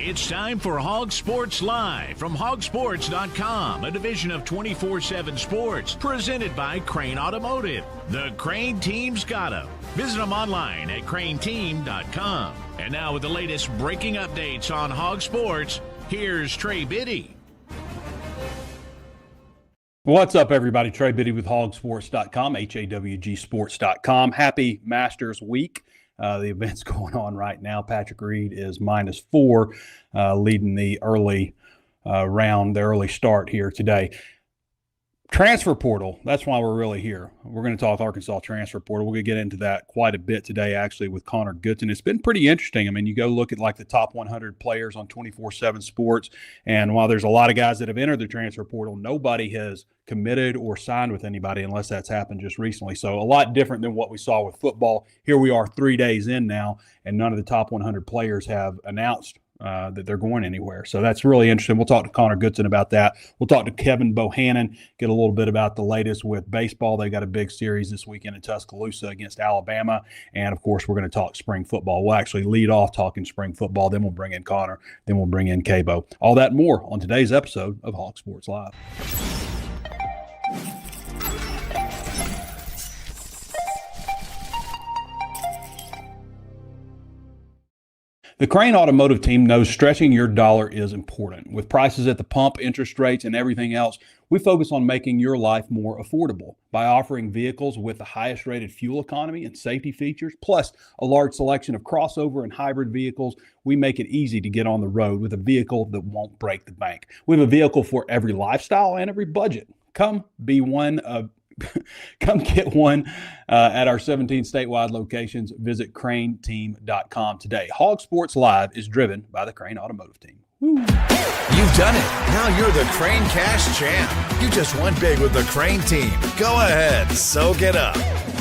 It's time for HawgSports Live from HawgSports.com, a division of 24/7 Sports, presented by Crain Automotive. The Crain Team's got 'em. Visit them online at crainteam.com. And now with the latest breaking updates on HawgSports, here's Trey Biddy. What's up, everybody? Trey Biddy with HawgSports.com, HAWGsports.com. Happy Masters Week. The event's going on right now. Patrick Reed is -4, leading the early round, the early start here today. Transfer portal, that's why we're really here. We're going to talk Arkansas transfer portal. We're going to get into that quite a bit today, actually, with Connor Goodson. It's been pretty interesting. I mean, you go look at like the top 100 players on 24/7 Sports, and while there's a lot of guys that have entered the transfer portal, nobody has committed or signed with anybody unless that's happened just recently. So a lot different than what we saw with football. Here we are 3 days in now, and none of the top 100 players have announced that they're going anywhere. So that's really interesting. We'll talk to Connor Goodson about that. We'll talk to Kevin Bohannon, get a little bit about the latest with baseball. They got a big series this weekend in Tuscaloosa against Alabama. And, of course, we're going to talk spring football. We'll actually lead off talking spring football. Then we'll bring in Connor. Then we'll bring in Cabo. All that and more on today's episode of Hawg Sports Live. The Crain Automotive Team knows stretching your dollar is important. With prices at the pump, interest rates, and everything else, we focus on making your life more affordable by offering vehicles with the highest rated fuel economy and safety features, plus a large selection of crossover and hybrid vehicles. We make it easy to get on the road with a vehicle that won't break the bank. We have a vehicle for every lifestyle and every budget. Come get one at our 17 statewide locations. Visit crainteam.com today. Hawg Sports Live is driven by the Crain Automotive Team. Woo. You've done it. Now you're the Crain Cash Champ. You just won big with the Crain Team. Go ahead, soak it up.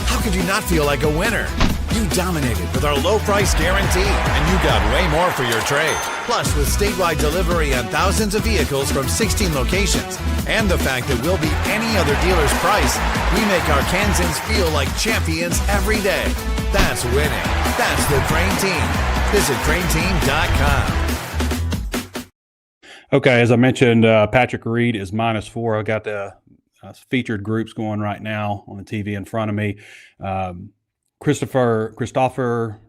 How could you not feel like a winner? You dominated with our low price guarantee, and you got way more for your trade. Plus, with statewide delivery on thousands of vehicles from 16 locations, and the fact that we'll beat any other dealer's price, we make our Kansans feel like champions every day. That's winning. That's the Crain Team. Visit crainteam.com. Okay, as I mentioned, Patrick Reed is -4. I got the featured groups going right now on the TV in front of me. Christopher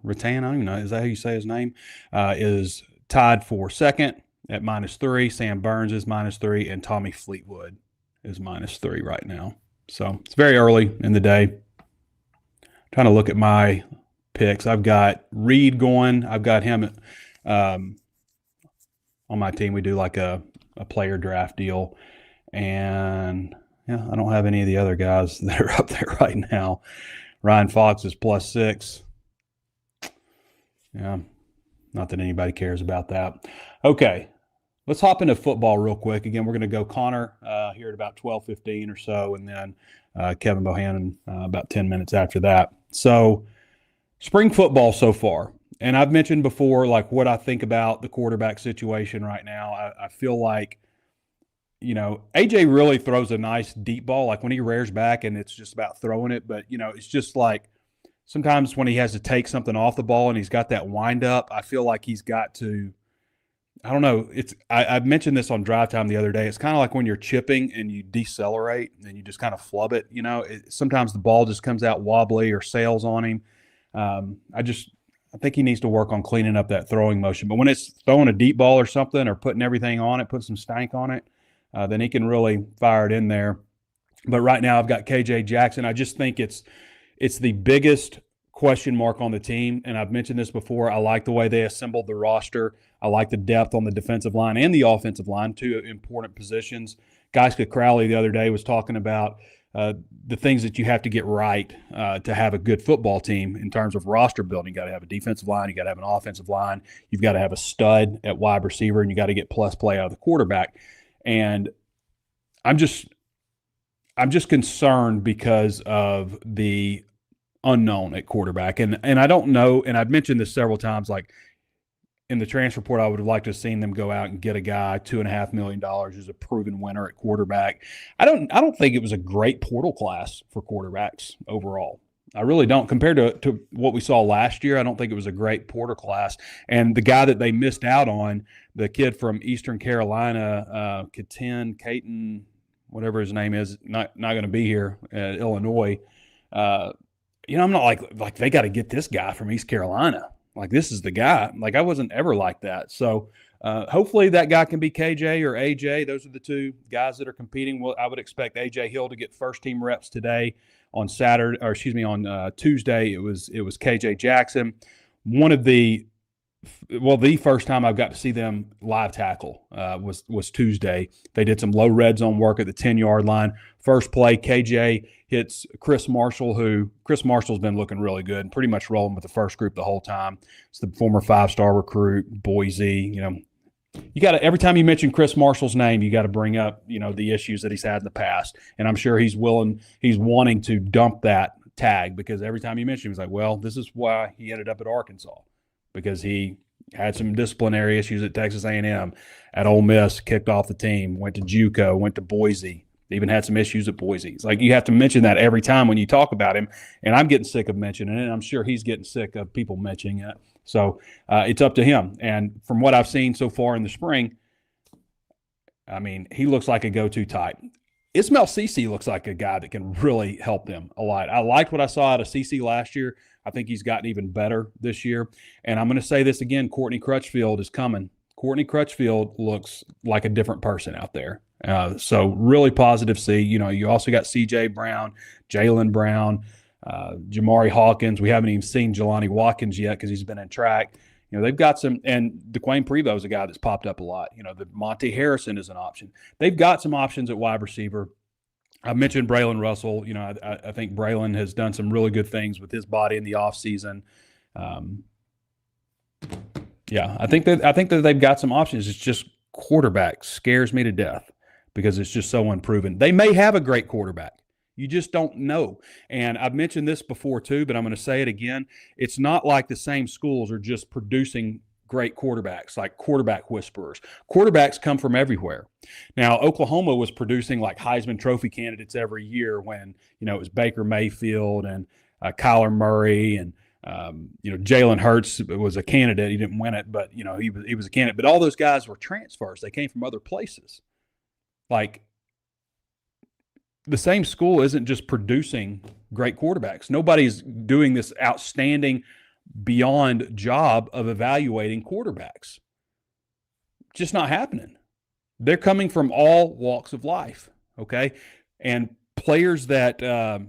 Rattan, I don't even know, is that how you say his name, is tied for second at -3. Sam Burns is -3, and Tommy Fleetwood is -3 right now. So it's very early in the day. Trying to look at my picks. I've got Reed going. I've got him on my team. We do like a player draft deal. And, yeah, I don't have any of the other guys that are up there right now. Ryan Fox is +6. Yeah, not that anybody cares about that. Okay, let's hop into football real quick. Again, we're going to go Connor here at about 12:15 or so, and then Kevin Bohannon about 10 minutes after that. So spring football so far. And I've mentioned before, like, what I think about the quarterback situation right now. I feel like, you know, AJ really throws a nice deep ball, like when he rears back and it's just about throwing it. But, you know, it's just like sometimes when he has to take something off the ball and he's got that wind up, I feel like he's got to, I don't know. I mentioned this on Drive Time the other day. It's kind of like when you're chipping and you decelerate and you just kind of flub it. You know, sometimes the ball just comes out wobbly or sails on him. I think he needs to work on cleaning up that throwing motion. But when it's throwing a deep ball or something or putting everything on it, putting some stank on it, then he can really fire it in there. But right now I've got KJ Jackson. I just think it's the biggest question mark on the team, and I've mentioned this before. I like the way they assembled the roster. I like the depth on the defensive line and the offensive line, two important positions. Geiska Crowley the other day was talking about the things that you have to get right to have a good football team in terms of roster building. You got to have a defensive line. You got to have an offensive line. You've got to have a stud at wide receiver, and you got to get plus play out of the quarterback. And I'm just concerned because of the unknown at quarterback. And I don't know, and I've mentioned this several times, like in the transfer portal, I would have liked to have seen them go out and get a guy, $2.5 million, who's a proven winner at quarterback. I don't think it was a great portal class for quarterbacks overall. I really don't. Compared to what we saw last year, I don't think it was a great Porter class. And the guy that they missed out on, the kid from Eastern Carolina, Caton, whatever his name is, not going to be here at Illinois. I'm not like they got to get this guy from East Carolina. Like, this is the guy. Like, I wasn't ever like that. So hopefully that guy can be KJ or AJ. Those are the two guys that are competing. Well, I would expect AJ Hill to get first team reps today. On Tuesday, it was KJ Jackson. The first time I've got to see them live tackle was Tuesday. They did some low red zone work at the 10-yard line. First play, KJ hits Chris Marshall, Chris Marshall's been looking really good and pretty much rolling with the first group the whole time. It's the former 5-star recruit, Boise. You got to, every time you mention Chris Marshall's name, you got to bring up, the issues that he's had in the past. And I'm sure he's wanting to dump that tag, because every time you mention him, he's like, well, this is why he ended up at Arkansas, because he had some disciplinary issues at Texas A&M, at Ole Miss, kicked off the team, went to JUCO, went to Boise, even had some issues at Boise. It's like you have to mention that every time when you talk about him, and I'm getting sick of mentioning it. I'm sure he's getting sick of people mentioning it. So it's up to him. And from what I've seen so far in the spring, I mean, he looks like a go-to type. Ismail Cece looks like a guy that can really help them a lot. I liked what I saw out of Cece last year. I think he's gotten even better this year. And I'm going to say this again, Courtney Crutchfield is coming. Courtney Crutchfield looks like a different person out there. So really positive see. You also got C.J. Brown, Jalen Brown, Jamari Hawkins. We haven't even seen Jelani Watkins yet because he's been in track. They've got some, and DeQuane Prevost is a guy that's popped up a lot. The Monte Harrison is an option. They've got some options at wide receiver. I mentioned Braylon Russell. I think Braylon has done some really good things with his body in the offseason. I think that they've got some options. It's just quarterback scares me to death because it's just so unproven. They may have a great quarterback. You just don't know. And I've mentioned this before too, but I'm going to say it again. It's not like the same schools are just producing great quarterbacks, like quarterback whisperers. Quarterbacks come from everywhere. Now, Oklahoma was producing like Heisman Trophy candidates every year when, it was Baker Mayfield and Kyler Murray and, Jalen Hurts was a candidate. He didn't win it, but, he was a candidate. But all those guys were transfers. They came from other places. Like, the same school isn't just producing great quarterbacks. Nobody's doing this outstanding beyond job of evaluating quarterbacks. Just not happening. They're coming from all walks of life, okay? And players that I've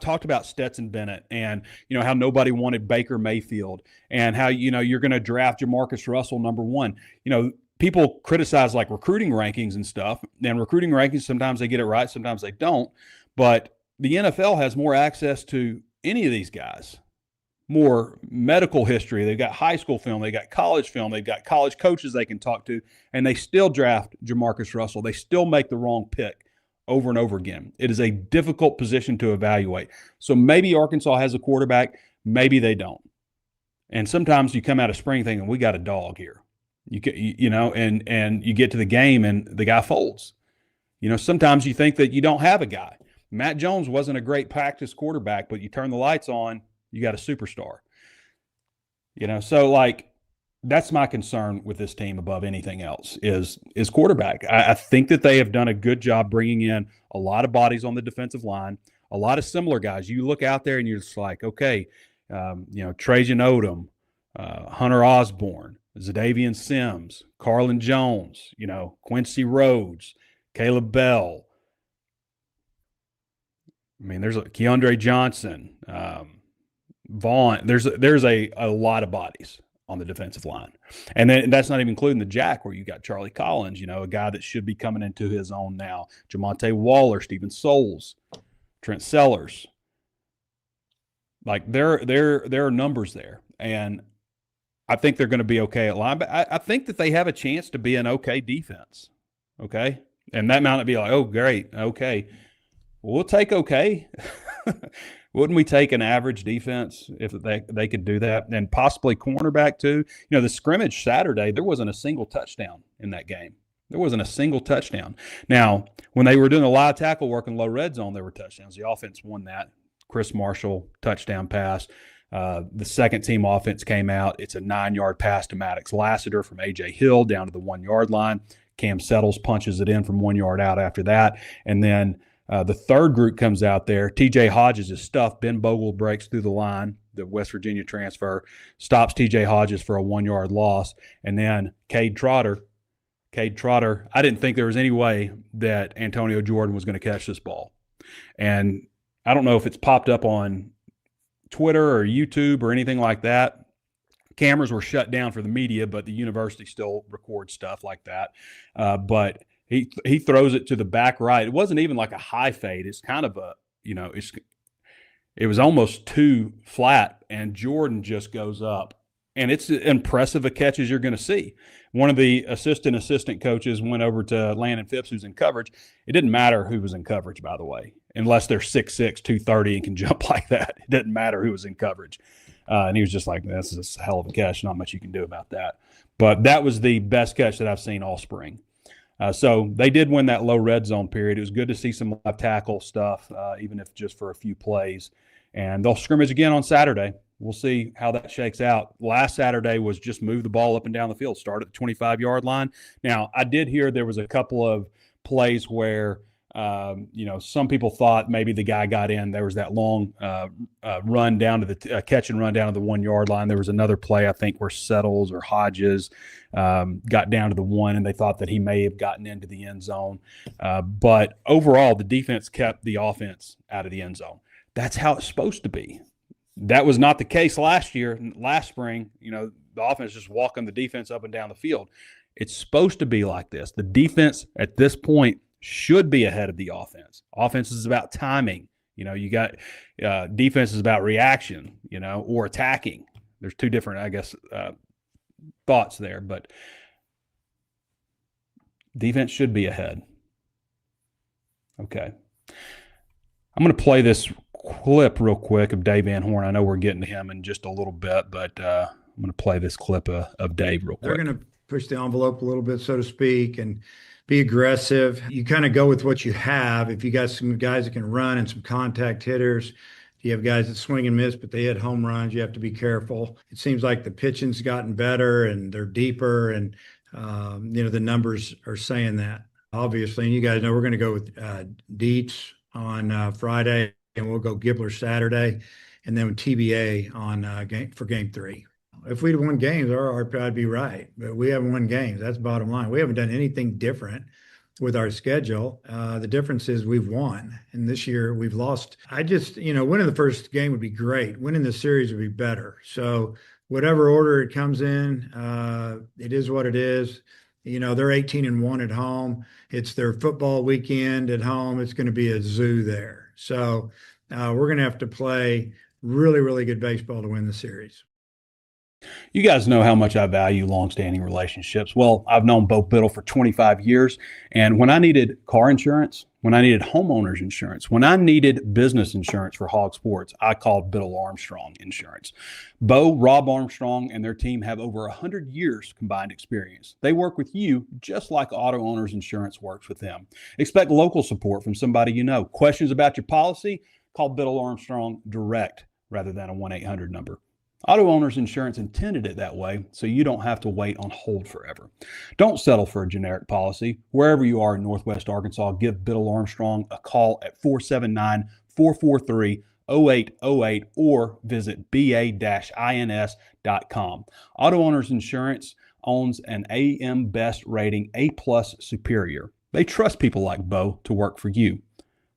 talked about Stetson Bennett and, how nobody wanted Baker Mayfield and how, you're going to draft Jamarcus Russell number 1. People criticize like recruiting rankings and stuff, and recruiting rankings, sometimes they get it right, sometimes they don't. But the NFL has more access to any of these guys, more medical history. They've got high school film, they've got college film, they've got college coaches they can talk to, and they still draft Jamarcus Russell. They still make the wrong pick over and over again. It is a difficult position to evaluate. So maybe Arkansas has a quarterback, maybe they don't. And sometimes you come out of spring thinking, we got a dog here. And you get to the game and the guy folds. Sometimes you think that you don't have a guy. Matt Jones wasn't a great practice quarterback, but you turn the lights on, you got a superstar. So like that's my concern with this team above anything else is quarterback. I think that they have done a good job bringing in a lot of bodies on the defensive line, a lot of similar guys. You look out there and you're just like, okay, Trajan Odom, Hunter Osborne, Zadavian Sims, Carlin Jones, Quincy Rhodes, Caleb Bell. I mean, there's Keandre Johnson, Vaughn. There's a lot of bodies on the defensive line. And then that's not even including the jack where you got Charlie Collins, a guy that should be coming into his own now. Jamonte Waller, Steven Souls, Trent Sellers. Like there are numbers there. And I think they're going to be okay at line, but I think that they have a chance to be an okay defense. Okay. And that might not be like, oh, great. Okay. We'll take okay. Wouldn't we take an average defense if they could do that? And possibly cornerback too. The scrimmage Saturday, there wasn't a single touchdown in that game. There wasn't a single touchdown. Now, when they were doing a lot of tackle work in low red zone, there were touchdowns. The offense won that. Chris Marshall, touchdown pass. The second team offense came out. It's a 9-yard pass to Maddox Lassiter from A.J. Hill down to the 1-yard line. Cam Settles punches it in from 1 yard out after that. And then the third group comes out there. T.J. Hodges is stuffed. Ben Bogle breaks through the line. The West Virginia transfer stops T.J. Hodges for a 1-yard loss. And then Cade Trotter, I didn't think there was any way that Antonio Jordan was going to catch this ball. And I don't know if it's popped up on Twitter or YouTube or anything like that. Cameras were shut down for the media, but the university still records stuff like that. But he throws it to the back right. It wasn't even like a high fade. It's kind of a, it was almost too flat, and Jordan just goes up. And it's impressive a catch as you're going to see. One of the assistant coaches went over to Landon Phipps, who's in coverage. It didn't matter who was in coverage, by the way, unless they're 6'6", 230 and can jump like that. It didn't matter who was in coverage. And he was just like, this is a hell of a catch. Not much you can do about that. But that was the best catch that I've seen all spring. So they did win that low red zone period. It was good to see some live tackle stuff, even if just for a few plays. And they'll scrimmage again on Saturday. We'll see how that shakes out. Last Saturday was just move the ball up and down the field, start at the 25-yard line. Now, I did hear there was a couple of plays where, some people thought maybe the guy got in. There was that long run down to the catch and run down to the 1-yard line. There was another play, I think, where Settles or Hodges got down to the 1, and they thought that he may have gotten into the end zone. But overall, the defense kept the offense out of the end zone. That's how it's supposed to be. That was not the case last spring. The offense just walking the defense up and down the field. It's supposed to be like this. The defense at this point should be ahead of the offense. Offense is about timing. You got defense is about reaction, or attacking. There's two different, I guess, thoughts there, but defense should be ahead. Okay. I'm going to play this clip real quick of Dave Van Horn. I know we're getting to him in just a little bit, but I'm going to play this clip of Dave real quick. They're going to push the envelope a little bit, so to speak, and be aggressive. You kind of go with what you have. If you got some guys that can run and some contact hitters, if you have guys that swing and miss, but they hit home runs, you have to be careful. It seems like the pitching's gotten better and they're deeper, and the numbers are saying that, obviously. And you guys know we're going to go with Dietz on Friday, and we'll go Gibbler Saturday, and then with TBA on for game 3. If we'd won games, I'd be right. But we haven't won games. That's bottom line. We haven't done anything different with our schedule. The difference is we've won, and this year we've lost. Winning the first game would be great. Winning the series would be better. So whatever order it comes in, it is what it is. They're 18-1 at home. It's their football weekend at home. It's going to be a zoo there. So we're going to have to play really, really good baseball to win the series. You guys know how much I value longstanding relationships. Well, I've known Bo Bittle for 25 years, and when I needed car insurance, when I needed homeowners insurance, when I needed business insurance for HawgSports, I called Bittle Armstrong Insurance. Bo, Rob Armstrong, and their team have over 100 years combined experience. They work with you just like auto owners insurance works with them. Expect local support from somebody you know. Questions about your policy? Call Bittle Armstrong direct rather than a 1-800 number. Auto owners insurance intended it that way, so you don't have to wait on hold forever. Don't settle for a generic policy. Wherever you are in Northwest Arkansas, give Bittle Armstrong a call at 479-443-0808 or visit ba-ins.com. Auto owners insurance owns an AM Best rating, A+ superior. They trust people like Bo to work for you.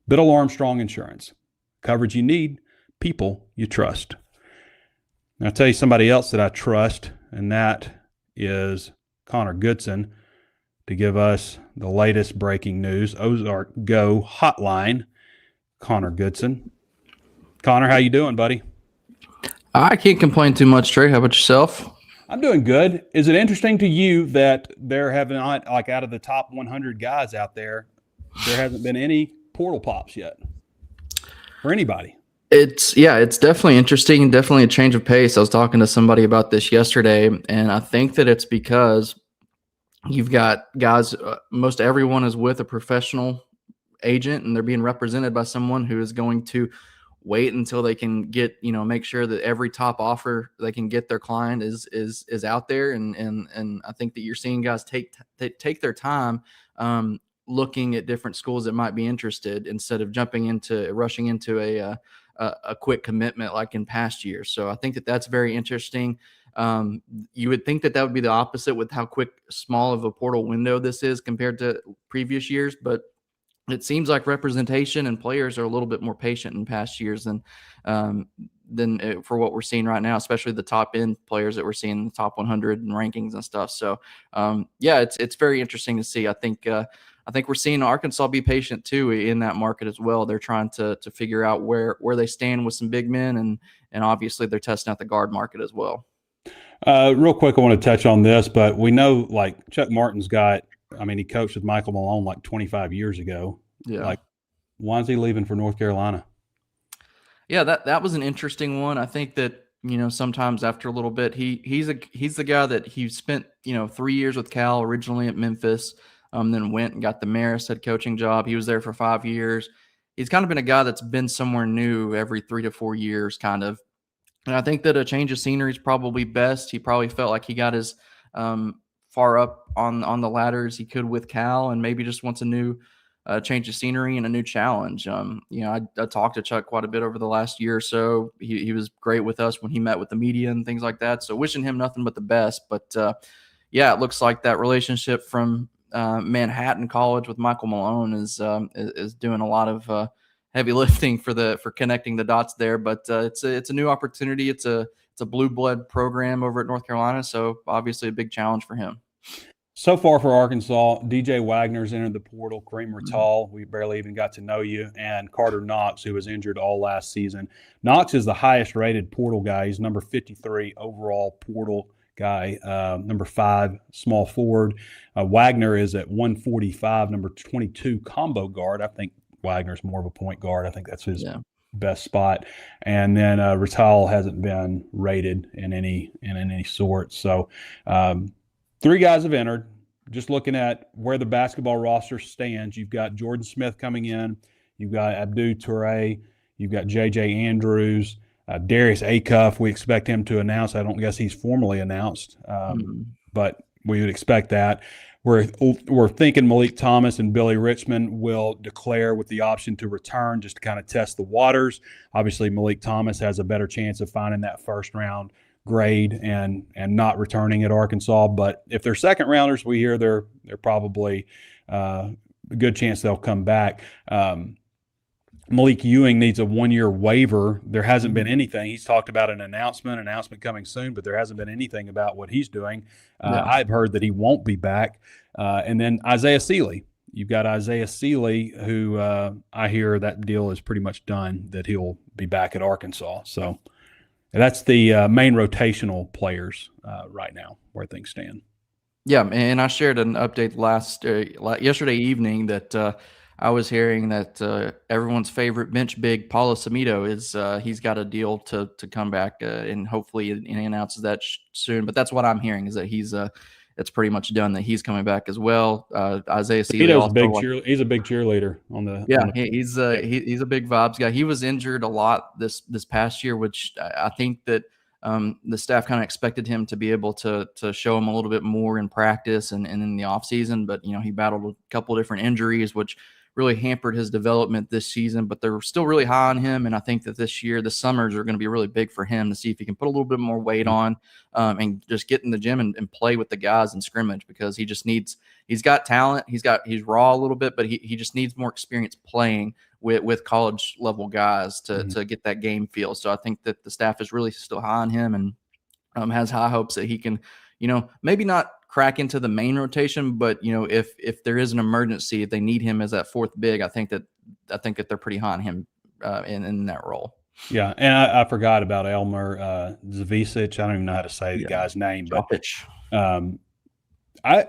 Bittle Armstrong Insurance. Coverage you need, people you trust. Now, I'll tell you somebody else that I trust, and that is Connor Goodson, to give us the latest breaking news. Ozark Go Hotline, Connor Goodson. Connor, how you doing, buddy? I can't complain too much, Trey. How about yourself? I'm doing good. Is it interesting to you that there have not, like out of the top 100 guys out there, there hasn't been any portal pops yet for anybody? It's definitely interesting and definitely a change of pace. I was talking to somebody about this yesterday, and I think that it's because You've got guys, most everyone is with a professional agent, and they're being represented by someone who is going to wait until they can get, make sure that every top offer they can get their client is out there. And I think that you're seeing guys take their time, looking at different schools that might be interested instead of rushing into a quick commitment like in past years. So I think that that's very interesting. You would think that would be the opposite with how small of a portal window this is compared to previous years, but it seems like representation and players are a little bit more patient in past years than for what we're seeing right now, especially the top end players that we're seeing in the top 100 and rankings and stuff. So it's very interesting to see. I think we're seeing Arkansas be patient too in that market as well. They're trying to figure out where they stand with some big men, and obviously they're testing out the guard market as well. Real quick, I want to touch on this, but we know like Chuck Martin's he coached with Michael Malone like 25 years ago. Yeah. Like, why is he leaving for North Carolina? Yeah, that was an interesting one. I think that, sometimes after a little bit, he's the guy that he spent, 3 years with Cal originally at Memphis, then went and got the Marist head coaching job. He was there for 5 years. He's kind of been a guy that's been somewhere new every 3 to 4 years, kind of. And I think that a change of scenery is probably best. He probably felt like he got as far up on the ladder as he could with Cal, and maybe just wants a new change of scenery and a new challenge. I talked to Chuck quite a bit over the last year or so. He was great with us when he met with the media and things like that. So wishing him nothing but the best. But it looks like that relationship from Manhattan College with Michael Malone is doing a lot of heavy lifting for connecting the dots there. But it's a new opportunity. It's a blue blood program over at North Carolina, so obviously a big challenge for him. So far for Arkansas, DJ Wagner's entered the portal, Kareem Rattal, we barely even got to know you, and Carter Knox, who was injured all last season. Knox is the highest rated portal guy. He's number 53 overall portal guy, number 5 small forward. Wagner is at 145, number 22 combo guard. I think Wagner's more of a point guard. I think that's his best spot. And then Rattal hasn't been rated in any sort. So 3 guys have entered. Just looking at where the basketball roster stands, you've got Jordan Smith coming in. You've got Abdou Toure. You've got J.J. Andrews. Darius Acuff, we expect him to announce. I don't guess he's formally announced, but we would expect that. We're thinking Malik Thomas and Billy Richmond will declare with the option to return just to kind of test the waters. Obviously, Malik Thomas has a better chance of finding that first-round grade and not returning at Arkansas. But if they're second rounders, we hear they're probably a good chance they'll come back. Malik Ewing needs a 1-year waiver. There hasn't been anything. He's talked about an announcement coming soon, but there hasn't been anything about what he's doing. I've heard that he won't be back. And then Isaiah Sealy. You've got Isaiah Sealy, who I hear that deal is pretty much done, that he'll be back at Arkansas. So that's the main rotational players right now where things stand. Yeah, and I shared an update yesterday evening that I was hearing that everyone's favorite bench big, Paulo Samito, he's got a deal to come back, and hopefully he announces that soon. But that's what I'm hearing, is that it's pretty much done, that he's coming back as well. Isaiah Sealy, he's a big cheerleader on the. Yeah, he's a big vibes guy. He was injured a lot this past year, which I think that the staff kind of expected him to be able to show him a little bit more in practice and in the off season. But he battled a couple of different injuries, which really hampered his development this season, but they're still really high on him. And I think that this year, the summers are going to be really big for him to see if he can put a little bit more weight on and just get in the gym and play with the guys in scrimmage, because he's got talent. He's raw a little bit, but he just needs more experience playing with college level guys to get that game feel. So I think that the staff is really still high on him and has high hopes that he can, maybe not crack into the main rotation, but if there is an emergency, if they need him as that fourth big, I think that they're pretty high on him in that role. Yeah, and I forgot about Elmer Zavicic. I don't even know how to say the guy's name, but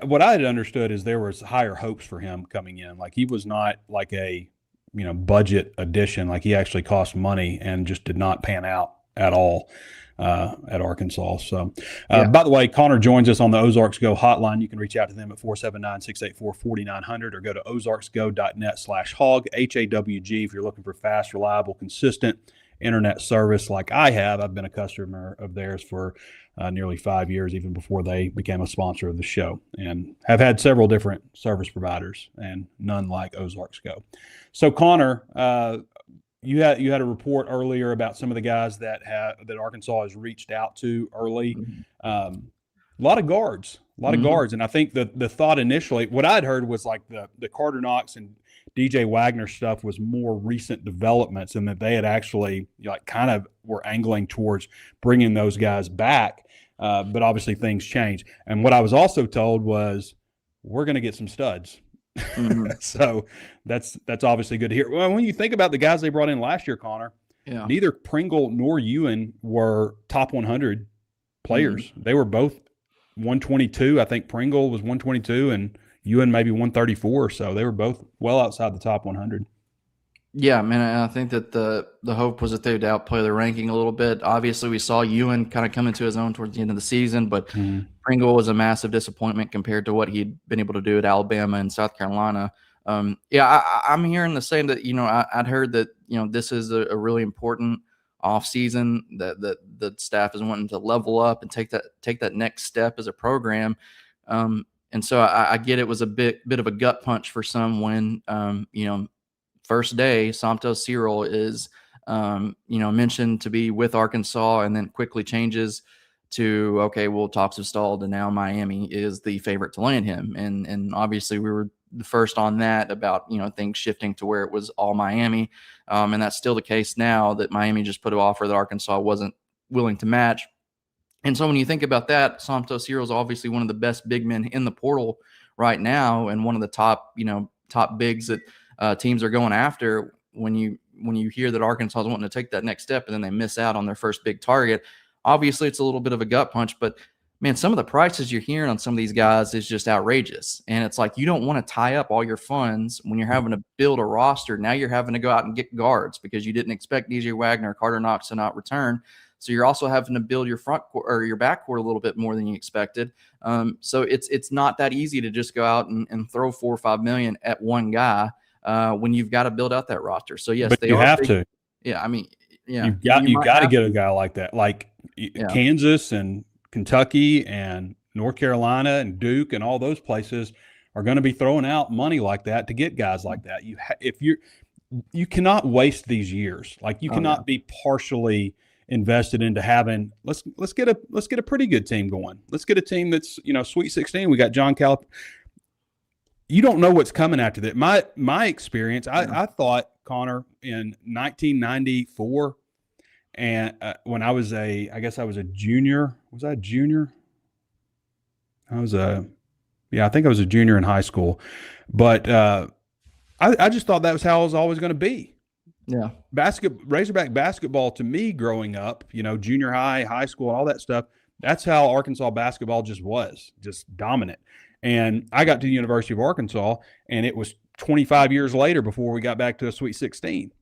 what I had understood is there was higher hopes for him coming in. Like, he was not like a budget addition. Like, he actually cost money and just did not pan out at all at Arkansas. So, Yeah. by the way, Connor joins us on the Ozarks Go hotline. You can reach out to them at 479-684-4900 or go to ozarksgo.net/hog, HAWG, if you're looking for fast, reliable, consistent internet service like I have. I've been a customer of theirs for nearly 5 years, even before they became a sponsor of the show, and have had several different service providers and none like Ozarks Go. So, Connor, you had a report earlier about some of the guys that Arkansas has reached out to early. A lot of guards, and I think the thought initially, what I'd heard was like the Carter Knox and DJ Wagner stuff was more recent developments, and that they had actually kind of were angling towards bringing those guys back. But obviously things change. And what I was also told was we're going to get some studs. So that's obviously good to hear. Well, when you think about the guys they brought in last year, Connor, neither Pringle nor Ewan were top 100 players. They were both 122. I think Pringle was 122 and Ewan maybe 134. So they were both well outside the top 100. Yeah, man, I think that the hope was that they would outplay the ranking a little bit. Obviously, we saw Ewan kind of come into his own towards the end of the season, but Pringle was a massive disappointment compared to what he'd been able to do at Alabama and South Carolina. I'm hearing the same that, I'd heard that, this is a really important offseason, that the staff is wanting to level up and take that next step as a program. And so I get it was a bit of a gut punch for some when, first day, Santos Cyril is, mentioned to be with Arkansas, and then quickly changes to, okay, well, talks have stalled, and now Miami is the favorite to land him. And obviously we were the first on that about, things shifting to where it was all Miami. And that's still the case now, that Miami just put an offer that Arkansas wasn't willing to match. And so when you think about that, Santos Cyril is obviously one of the best big men in the portal right now, and one of the top bigs that teams are going after. When you hear that Arkansas is wanting to take that next step and then they miss out on their first big target, obviously it's a little bit of a gut punch. But man, some of the prices you're hearing on some of these guys is just outrageous. And it's like, you don't want to tie up all your funds when you're having to build a roster. Now you're having to go out and get guards because you didn't expect DJ Wagner or Carter Knox to not return. So you're also having to build your front court or your backcourt a little bit more than you expected. So it's not that easy to just go out and throw $4 or $5 million at one guy when you've got to build out that roster. So yes, but you have to. Yeah, I mean, yeah, you got to get a guy like that, like Kansas and Kentucky and North Carolina and Duke and all those places are going to be throwing out money like that to get guys like that. You cannot waste these years. Like you cannot be partially invested into having let's get a pretty good team going. Let's get a team that's Sweet 16. We got John Calipari. You don't know what's coming after that. My experience, I thought, Connor, in 1994, and when I was I was a junior. Was I a junior? I think I was a junior in high school. But I just thought that was how it was always going to be. Yeah. Razorback basketball to me growing up, junior high, high school, all that stuff, that's how Arkansas basketball just was, just dominant. And I got to the University of Arkansas, and it was 25 years later before we got back to a Sweet 16.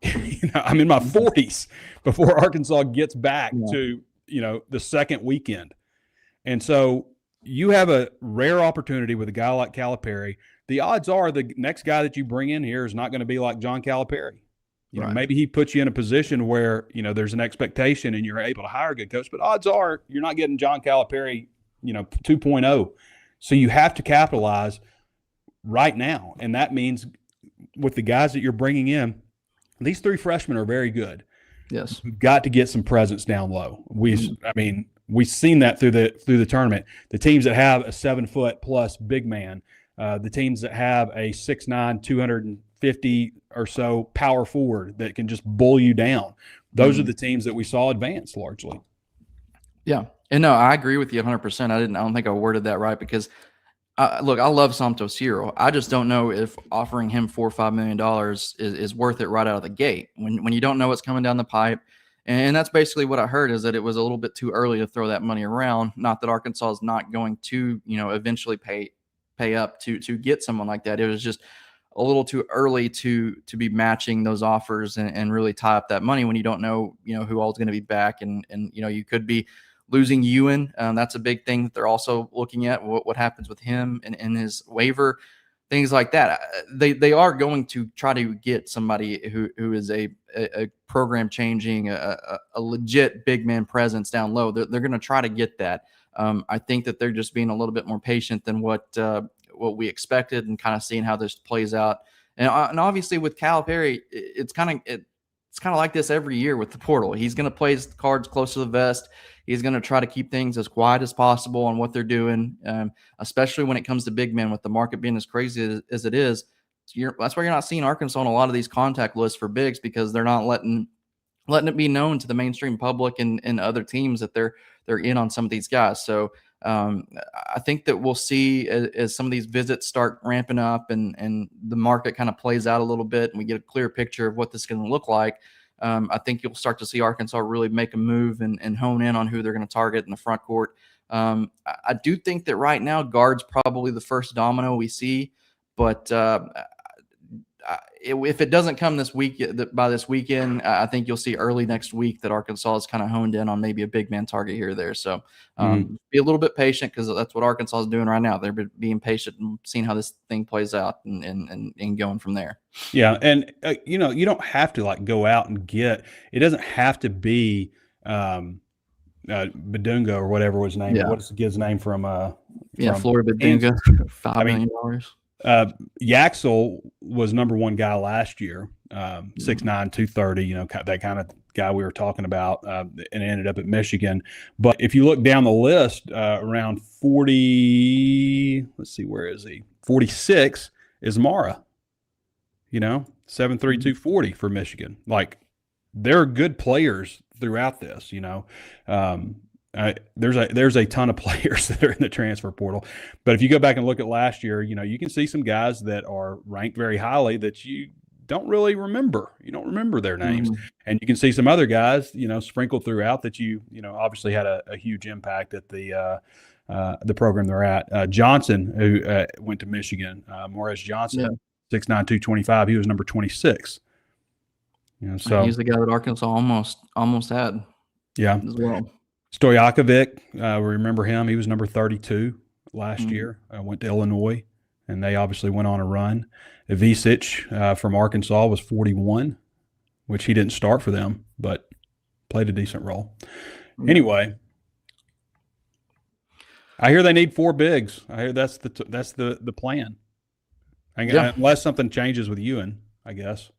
I'm in my 40s before Arkansas gets back to, the second weekend. And so you have a rare opportunity with a guy like Calipari. The odds are the next guy that you bring in here is not going to be like John Calipari. Maybe he puts you in a position where, there's an expectation and you're able to hire a good coach, but odds are you're not getting John Calipari, 2.0. So you have to capitalize right now. And that means with the guys that you're bringing in, these three freshmen are very good. Yes. You've got to get some presence down low. We've seen that through the tournament. The teams that have a 7-foot plus big man, the teams that have a 6'9", 250 or so power forward that can just bull you down. Those are the teams that we saw advance largely. Yeah. And no, I agree with you 100%. I don't think I worded that right because look, I love Santos Cyril. I just don't know if offering him $4 or $5 million is worth it right out of the gate when you don't know what's coming down the pipe. And that's basically what I heard, is that it was a little bit too early to throw that money around. Not that Arkansas is not going to, eventually pay up to get someone like that. It was just a little too early to be matching those offers and really tie up that money when you don't know, who all is going to be back. And you could be losing Ewan. That's a big thing that they're also looking at, what happens with him and his waiver, things like that. They are going to try to get somebody who is a program changing, a legit big man presence down low. They're going to try to get that. I think that they're just being a little bit more patient than what we expected, and kind of seeing how this plays out. And obviously with Calipari, it's kind of like this every year with the portal. He's going to play his cards close to the vest. He's going to try to keep things as quiet as possible on what they're doing, especially when it comes to big men, with the market being as crazy as it is. That's why you're not seeing Arkansas on a lot of these contact lists for bigs, because they're not letting it be known to the mainstream public and other teams that they're in on some of these guys. So I think that we'll see as some of these visits start ramping up and the market kind of plays out a little bit, and we get a clear picture of what this is going to look like. I think you'll start to see Arkansas really make a move and hone in on who they're going to target in the front court. I do think that right now guard's probably the first domino we see, but if it doesn't come this week, by this weekend, I think you'll see early next week that Arkansas is kind of honed in on maybe a big man target here or there. So be a little bit patient, because that's what Arkansas is doing right now. They're being patient and seeing how this thing plays out and going from there. Yeah. And, you don't have to go out and get – it doesn't have to be Badunga or whatever his name. Yeah. What's the kid's name from Florida Badunga, $5 million. Yaxel was number one guy last year, 6'9", 230, that kind of guy we were talking about, and ended up at Michigan. But if you look down the list, around 40, let's see, where is he? 46 is Mara, 7'3", 240 for Michigan. They're good players throughout this, there's a ton of players that are in the transfer portal. But if you go back and look at last year, you can see some guys that are ranked very highly that you don't really remember. You don't remember their names. And you can see some other guys, sprinkled throughout that obviously had a huge impact at the program they're at. Johnson, who went to Michigan, Morris Johnson, 6'9", 225. He was number 26. So he's the guy that Arkansas almost had. Yeah. As well. Stojakovic, we remember him. He was number 32 last year. Went to Illinois, and they obviously went on a run. Ivisic from Arkansas was 41, which he didn't start for them, but played a decent role. Anyway, I hear they need 4 bigs. I hear that's the plan. Unless something changes with Ewan, I guess.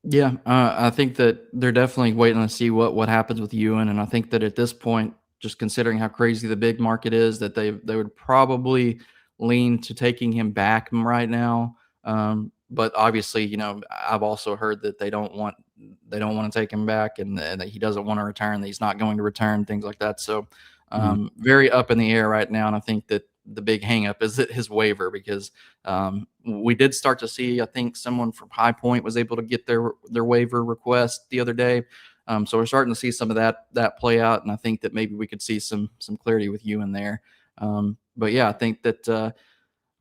Yeah, I think that they're definitely waiting to see what happens with Ewan, and I think that at this point, just considering how crazy the big market is, that they would probably lean to taking him back right now. But obviously, I've also heard that they don't want to take him back, and that he doesn't want to return, that he's not going to return, things like that. So very up in the air right now, and I think that the big hangup is his waiver, because we did start to see, I think someone from High Point was able to get their waiver request the other day. So we're starting to see some of that play out, and I think that maybe we could see some clarity with Ewan there. But yeah, I think that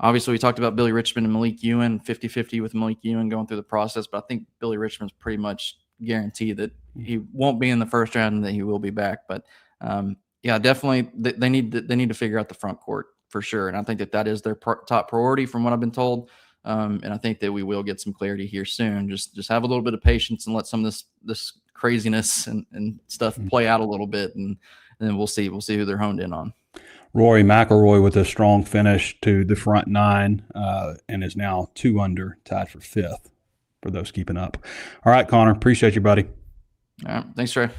obviously we talked about Billy Richmond and Malik Ewan, 50-50 with Malik Ewan going through the process, but I think Billy Richmond's pretty much guaranteed that he won't be in the first round and that he will be back. But yeah, definitely they need to figure out the front court for sure, and I think that is their top priority from what I've been told. And I think that we will get some clarity here soon. Just have a little bit of patience and let some of this craziness and stuff play out a little bit, and then we'll see who they're honed in on. Rory McIlroy with a strong finish to the front 9 and is now 2 under, tied for 5th for those keeping up. All right, Connor, appreciate you, buddy. All right, thanks, Trey.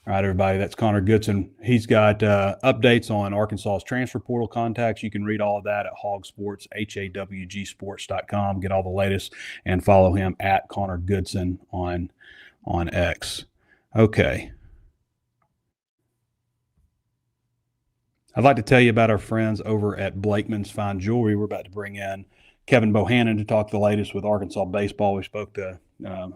All right, everybody, that's Connor Goodson. He's got updates on Arkansas's transfer portal contacts. You can read all of that at HawgSports, HawgSports.com. Get all the latest and follow him at Connor Goodson on X. Okay. I'd like to tell you about our friends over at Blakeman's Fine Jewelry. We're about to bring in Kevin Bohannon to talk the latest with Arkansas baseball. We spoke to,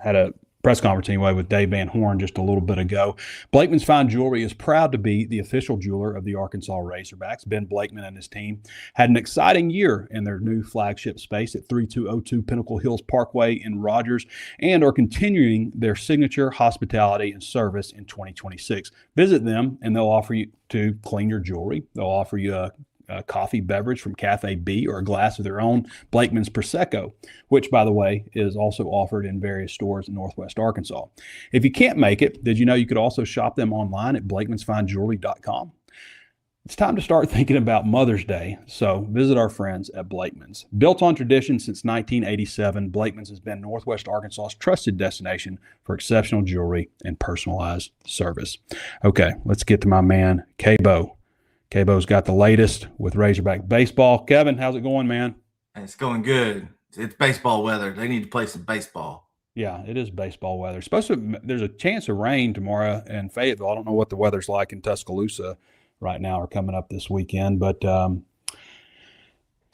had a press conference anyway with Dave Van Horn just a little bit ago. Blakeman's Fine Jewelry is proud to be the official jeweler of the Arkansas Razorbacks. Ben Blakeman and his team had an exciting year in their new flagship space at 3202 Pinnacle Hills Parkway in Rogers, and are continuing their signature hospitality and service in 2026. Visit them and they'll offer you to clean your jewelry. They'll offer you a coffee beverage from Cafe B or a glass of their own Blakeman's Prosecco, which, by the way, is also offered in various stores in Northwest Arkansas. If you can't make it, did you know you could also shop them online at blakemansfinejewelry.com? It's time to start thinking about Mother's Day, so visit our friends at Blakeman's. Built on tradition since 1987, Blakeman's has been Northwest Arkansas's trusted destination for exceptional jewelry and personalized service. Okay, let's get to my man, K-Bo. K-Bo's got the latest with Razorback baseball. Kevin, how's it going, man? It's going good. It's baseball weather. They need to play some baseball. Yeah, it is baseball weather. There's a chance of rain tomorrow in Fayetteville. I don't know what the weather's like in Tuscaloosa right now or coming up this weekend. But,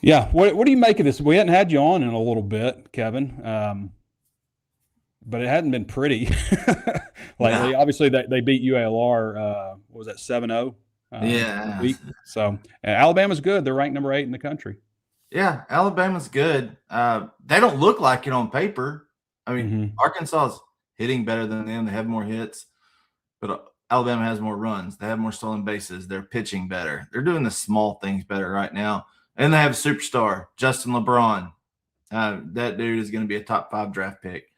yeah, what do you make of this? We hadn't had you on in a little bit, Kevin, but it hadn't been pretty lately. No. Obviously, they beat UALR, what was that, 7-0? Yeah. Week. So Alabama's good. They're ranked number 8 in the country. Yeah, Alabama's good. They don't look like it on paper. I mean, Arkansas is hitting better than them. They have more hits, but Alabama has more runs. They have more stolen bases. They're pitching better. They're doing the small things better right now. And they have a superstar, Justin LeBron. That dude is going to be a top 5 draft pick.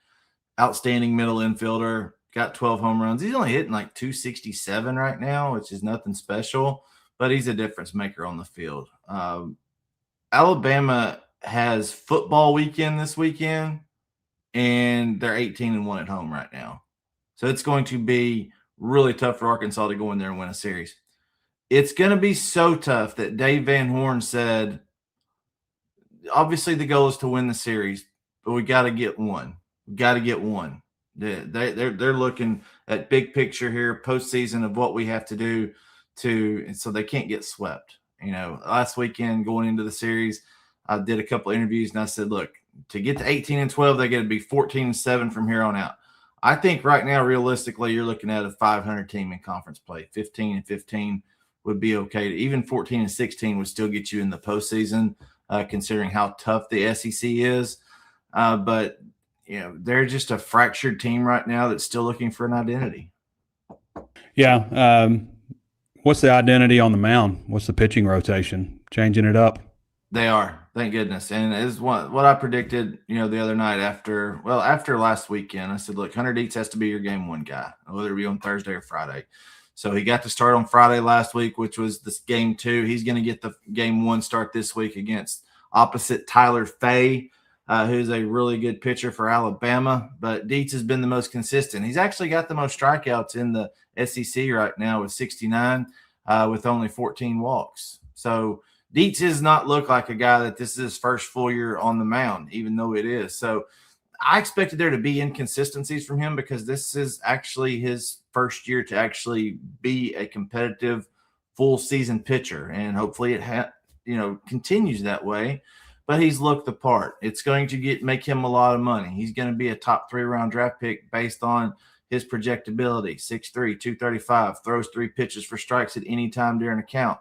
Outstanding middle infielder. Got 12 home runs. He's only hitting like 267 right now, which is nothing special, but he's a difference maker on the field. Alabama has football weekend this weekend, and they're 18-1 at home right now. So it's going to be really tough for Arkansas to go in there and win a series. It's going to be so tough that Dave Van Horn said, obviously the goal is to win the series, but we got to get one. We got to get one. They're looking at big picture here, postseason of what we have to do and so they can't get swept. You know, last weekend going into the series, I did a couple of interviews and I said, look, to get to 18-12, they got to be 14-7 from here on out. I think right now, realistically, you're looking at a 500 team in conference play. 15-15 would be okay. Even 14-16 would still get you in the postseason, considering how tough the SEC is. But you know, they're just a fractured team right now that's still looking for an identity. Yeah. What's the identity on the mound? What's the pitching rotation? Changing it up? They are, thank goodness. And it's what I predicted, you know, the other night after last weekend. I said, look, Hunter Dietz has to be your game 1 guy, whether it be on Thursday or Friday. So he got to start on Friday last week, which was this game 2. He's going to get the game 1 start this week against opposite Tyler Fay. Who's a really good pitcher for Alabama, but Dietz has been the most consistent. He's actually got the most strikeouts in the SEC right now with 69, with only 14 walks. So Dietz does not look like a guy that this is his first full year on the mound, even though it is. So I expected there to be inconsistencies from him because this is actually his first year to actually be a competitive full season pitcher, and hopefully it continues that way. But he's looked the part. It's going to make him a lot of money. He's going to be a top 3-round draft pick based on his projectability. 6'3", 235, throws 3 pitches for strikes at any time during a count.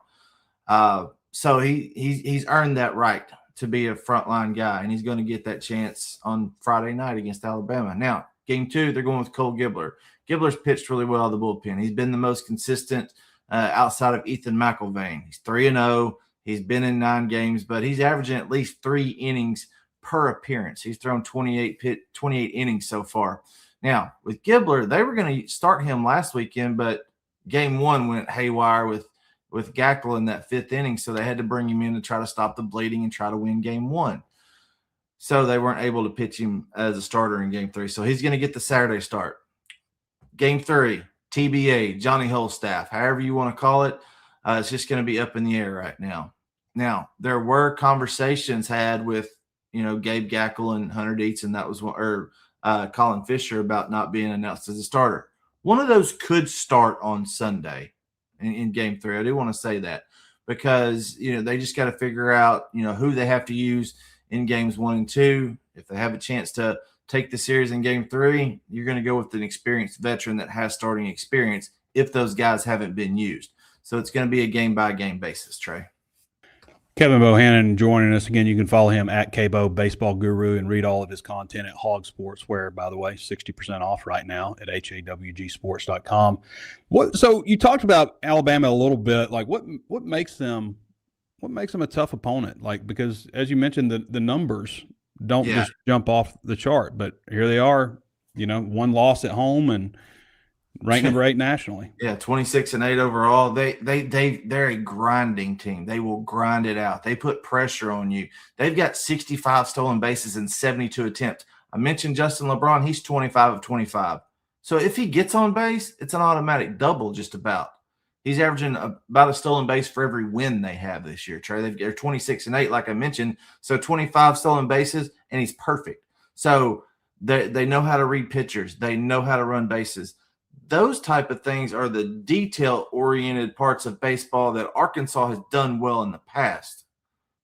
So he's earned that right to be a frontline guy, and he's going to get that chance on Friday night against Alabama. Now, game 2, they're going with Cole Gibbler. Gibbler's pitched really well out of the bullpen. He's been the most consistent outside of Ethan McIlvain. He's 3-0. He's been in 9 games, but he's averaging at least 3 innings per appearance. He's thrown 28 innings so far. Now, with Gibbler, they were going to start him last weekend, but game 1 went haywire with Gackel in that 5th inning, so they had to bring him in to try to stop the bleeding and try to win game 1. So they weren't able to pitch him as a starter in game 3. So he's going to get the Saturday start. Game 3, TBA, Johnny Holstaff, however you want to call it. It's just going to be up in the air right now. Now, there were conversations had with, Gabe Gackel and Hunter Dietz, and that was Colin Fisher about not being announced as a starter. One of those could start on Sunday in game 3. I do want to say that because, they just got to figure out, who they have to use in games 1 and 2. If they have a chance to take the series in game 3, you're going to go with an experienced veteran that has starting experience if those guys haven't been used. So it's going to be a game-by-game basis, Trey. Kevin Bohannon joining us again. You can follow him at KBO Baseball Guru and read all of his content at HawgSports, where, by the way, 60% off right now at HawgSports.com. So you talked about Alabama a little bit. Like, what makes them a tough opponent? Like, because as you mentioned, the numbers don't just jump off the chart, but here they are. One loss at home and ranked number 8 nationally. Yeah, 26-8 overall. They're a grinding team. They will grind it out. They put pressure on you. They've got 65 stolen bases and 72 attempts. I mentioned Justin LeBron. He's 25 of 25. So if he gets on base, it's an automatic double just about. He's averaging about a stolen base for every win they have this year, Trey. They're 26-8, like I mentioned. So 25 stolen bases, and he's perfect. So they know how to read pitchers. They know how to run bases. Those type of things are the detail-oriented parts of baseball that Arkansas has done well in the past.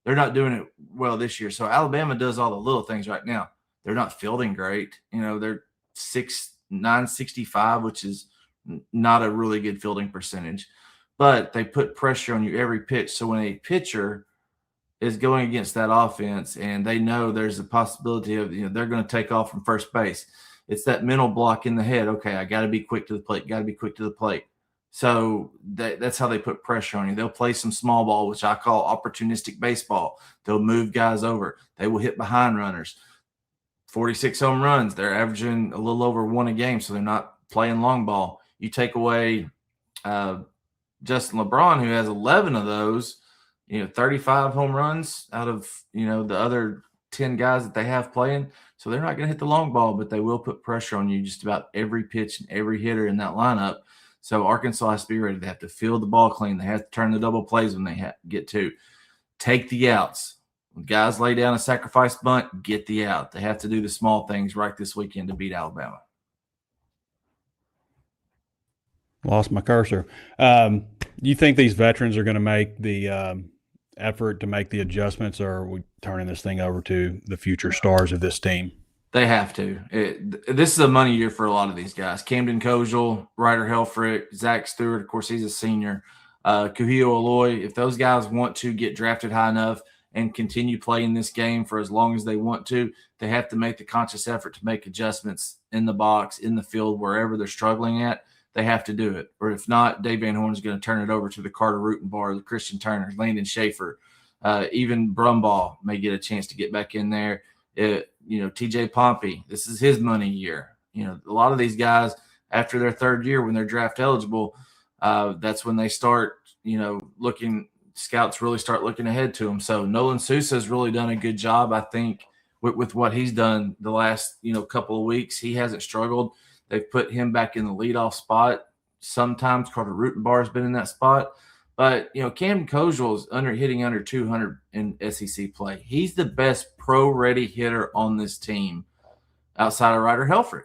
They're not doing it well this year. So Alabama does all the little things right now. They're not fielding great. They're 965, which is not a really good fielding percentage. But they put pressure on you every pitch. So when a pitcher is going against that offense and they know there's a possibility of, they're going to take off from first base, it's that mental block in the head. Okay, I got to be quick to the plate. So that's how they put pressure on you. They'll play some small ball, which I call opportunistic baseball. They'll move guys over. They will hit behind runners. 46 home runs. They're averaging a little over 1 a game, so they're not playing long ball. You take away Justin LeBron, who has 11 of those, 35 home runs out of, the other 10 guys that they have playing. So they're not going to hit the long ball, but they will put pressure on you just about every pitch and every hitter in that lineup. So Arkansas has to be ready. They have to field the ball clean. They have to turn the double plays when they get to. Take the outs. When guys lay down a sacrifice bunt, get the out. They have to do the small things right this weekend to beat Alabama. Lost my cursor. You think these veterans are going to make the effort to make the adjustments, or are we turning this thing over to the future stars of this team? They have to. This is a money year for a lot of these guys. Camden Kojal, Ryder Helfrich, Zach Stewart, of course, he's a senior. Kuhio Aloy, if those guys want to get drafted high enough and continue playing this game for as long as they want to, they have to make the conscious effort to make adjustments in the box, in the field, wherever they're struggling at. They have to do it. Or if not, Dave Van Horn's going to turn it over to the Carter Rutenbar, the Christian Turners, Landon Schaefer. Even Brumbaugh may get a chance to get back in there. TJ Pompey, this is his money year. A lot of these guys, after their third year, when they're draft eligible, that's when they start, scouts really start looking ahead to them. So Nolan Sousa has really done a good job, I think, with what he's done the last, couple of weeks. He hasn't struggled. They've put him back in the leadoff spot. Sometimes Carter Rutenbar has been in that spot. But, Camden Kojal is hitting under 200 in SEC play. He's the best pro-ready hitter on this team outside of Ryder Helfrich.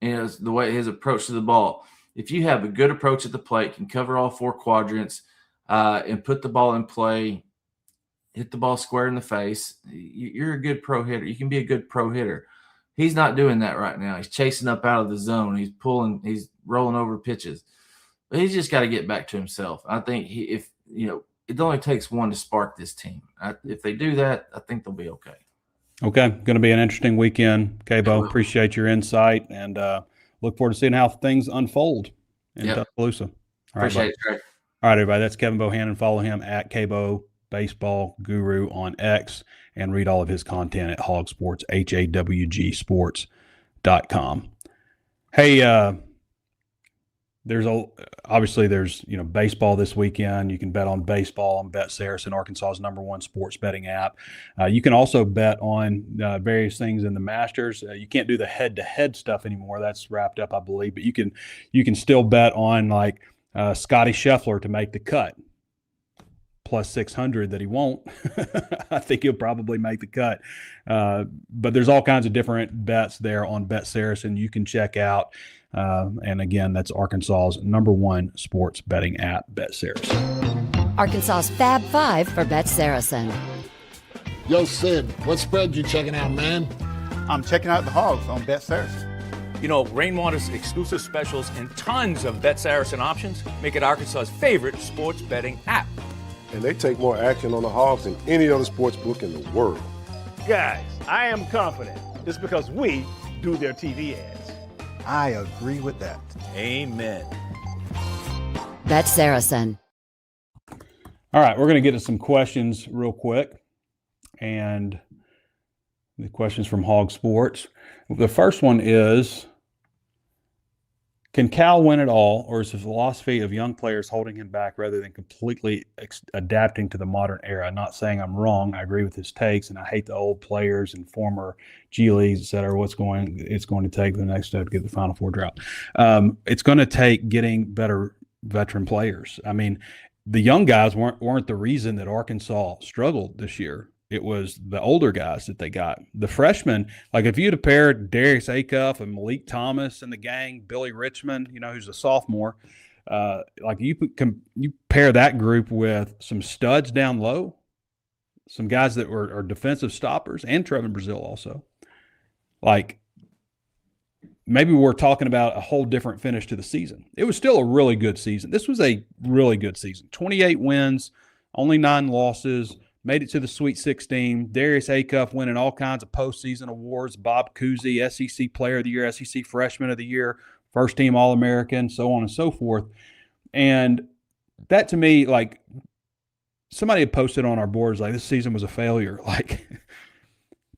The way his approach to the ball. If you have a good approach at the plate, can cover all 4 quadrants, and put the ball in play, hit the ball square in the face, you're a good pro hitter. You can be a good pro hitter. He's not doing that right now. He's chasing up out of the zone. He's rolling over pitches. But he's just got to get back to himself. I think it only takes one to spark this team. If they do that, I think they'll be okay. Okay. Going to be an interesting weekend. Cabo, appreciate your insight and look forward to seeing how things unfold in Tuscaloosa. Appreciate it, Trey. All right, everybody. That's Kevin Bohannon. Follow him at Cabo Baseball Guru on X and read all of his content at HawgSports, HawgSports.com. Hey, there's baseball this weekend. You can bet on baseball on Bet Saracen, Arkansas's #1 sports betting app. You can also bet on various things in the Masters. You can't do the head-to-head stuff anymore. That's wrapped up, I believe. But you can still bet on like Scotty Scheffler to make the cut. Plus 600 that he won't. I think he'll probably make the cut. But there's all kinds of different bets there on Bet Saracen you can check out. And again, that's Arkansas's #1 sports betting app, Bet Saracen. Arkansas's Fab 5 for Bet Saracen. Yo, Sid, what spread you checking out, man? I'm checking out the Hogs on Bet Saracen. You know, Rainwater's exclusive specials and tons of Bet Saracen options make it Arkansas's favorite sports betting app. And they take more action on the Hogs than any other sports book in the world. Guys, I am confident it's because we do their TV ads. I agree with that. Amen. Bet Saracen. All right, we're going to get to some questions real quick. And the questions from HawgSports. The first one is, can Cal win it all, or is the philosophy of young players holding him back rather than completely adapting to the modern era? I'm not saying I'm wrong. I agree with his takes, and I hate the old players and former G Leagues, et cetera. It's going to take the next step to get the Final Four drought. It's going to take getting better veteran players. I mean, the young guys weren't the reason that Arkansas struggled this year. It was the older guys that they got. The freshmen, like if you'd have paired Darius Acuff and Malik Thomas and the gang, Billy Richmond, who's a sophomore, like you pair that group with some studs down low, some guys that are defensive stoppers, and Trevin Brazile also. Like maybe we're talking about a whole different finish to the season. It was still a really good season. This was a really good season. 28 wins, only 9 losses. Made it to the Sweet 16. Darius Acuff winning all kinds of postseason awards. Bob Cousy, SEC Player of the Year, SEC Freshman of the Year, First Team All-American, so on and so forth. And that to me, like somebody had posted on our boards, like this season was a failure. Like,